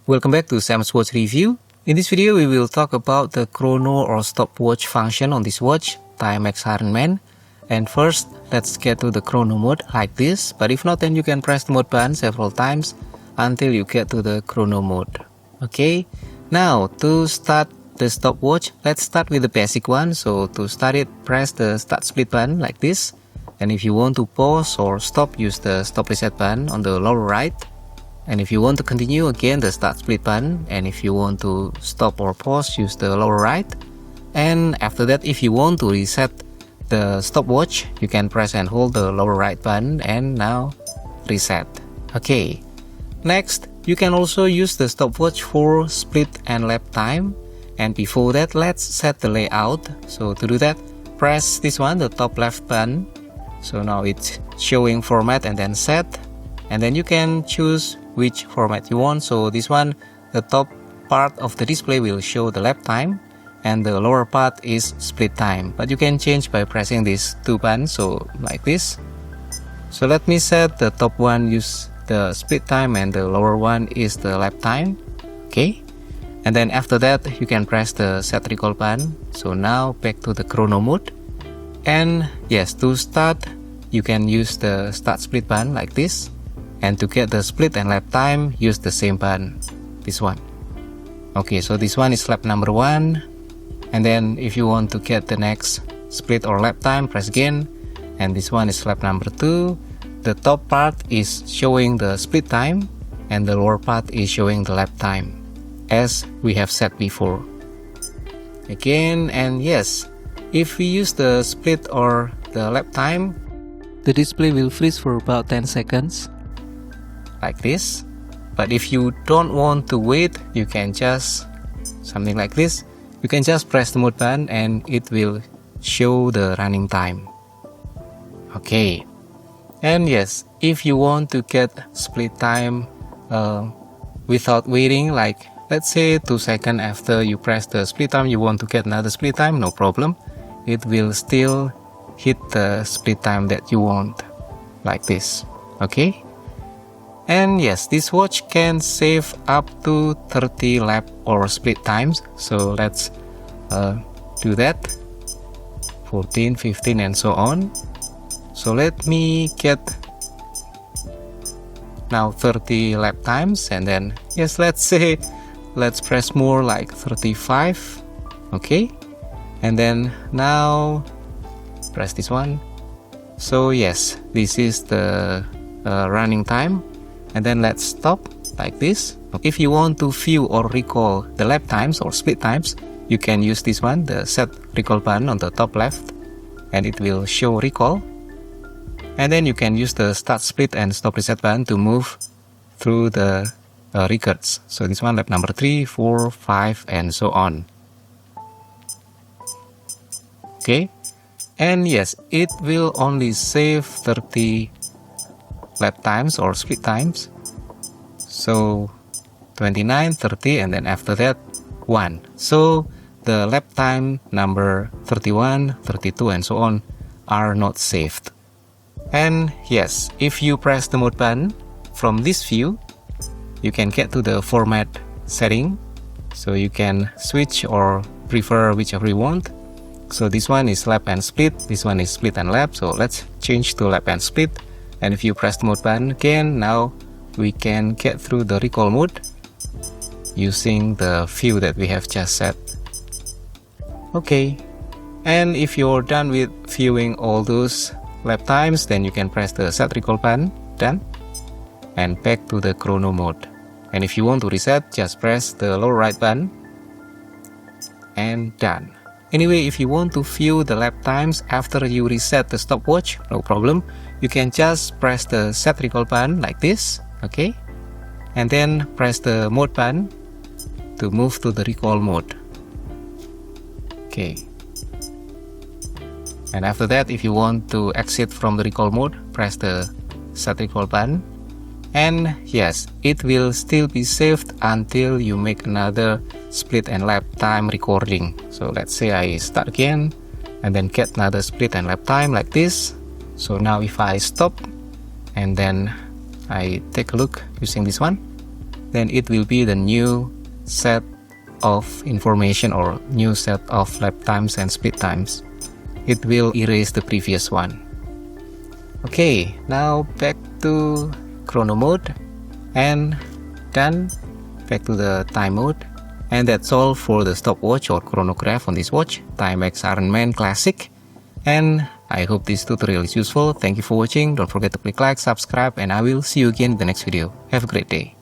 Welcome back to Sam's Watch Review. In this video, we will talk about the chrono or stopwatch function on this watch, Timex Ironman. And first, let's get to the chrono mode like this. But if not, then you can press the mode button several times until you get to the chrono mode. Okay, now to start the stopwatch, let's start with the basic one. So to start it, press the start split button like this. And if you want to pause or stop, use the stop reset button on the lower right. And if you want to continue, again the start split button. And if you want to stop or pause, use the lower right. And after that, if you want to reset the stopwatch, you can press and hold the lower right button and now reset. Okay, next you can also use the stopwatch for split and lap time. And before that, let's set the layout. So to do that, press this one, the top left button. So now it's showing format and then set. And then you can choose which format you want. So this one, the top part of the display will show the lap time and the lower part is split time. But you can change by pressing these two buttons, so like this. So let me set the top one use the split time and the lower one is the lap time. Okay. And then after that, you can press the set recall button. So now back to the chrono mode. And yes, to start, you can use the start split button like this. And to get the split and lap time, use the same button, this one. Okay, so this one is lap number 1. And then if you want to get the next split or lap time, press again. And this one is lap number 2. The top part is showing the split time and the lower part is showing the lap time, as we have said before. Again, and yes, if we use the split or the lap time, the display will freeze for about 10 seconds. Like this. But if you don't want to wait, you can just something like this. You can just press the mode button and it will show the running time. Okay. And yes, if you want to get split time without waiting, like let's say 2 seconds after you press the split time, you want to get another split time, no problem. It will still hit the split time that you want, like this. Okay. And yes, this watch can save up to 30 lap or split times. So let's do that. 14, 15 and so on. So let me get now 30 lap times. And then yes, let's press more like 35. Okay. And then now press this one. So yes, this is the running time. And then let's stop like this. If you want to view or recall the lap times or split times, you can use this one, the set recall button on the top left, and it will show recall. And then you can use the start split and stop reset button to move through the records. So this one, lap number 3, 4, 5 and so on. Okay. And yes, it will only save 30 lap times or split times. So 29, 30 and then after that 1. So the lap time number 31, 32 and so on are not saved. And yes, if you press the mode button from this view, you can get to the format setting. So you can switch or prefer whichever you want. So this one is lap and split, this one is split and lap. So let's change to lap and split. And if you press the mode button again, now we can get through the recall mode using the view that we have just set. Okay. And if you're done with viewing all those lap times, then you can press the set recall button, done, and back to the chrono mode. And if you want to reset, just press the lower right button and done. Anyway, if you want to view the lap times after you reset the stopwatch, no problem. You can just press the set recall button like this, okay? And then press the mode button to move to the recall mode. Okay. And after that, if you want to exit from the recall mode, press the set recall button. And yes, it will still be saved until you make another split and lap time recording. So let's say I start again and then get another split and lap time like this. So now if I stop and then I take a look using this one, then it will be the new set of information or new set of lap times and speed times. It will erase the previous one. Okay, now back to chrono mode, and then back to the time mode. And that's all for the stopwatch or chronograph on this watch, Timex Ironman Classic. And I hope this tutorial is useful. Thank you for watching. Don't forget to click like, subscribe, and I will see you again in the next video. Have a great day.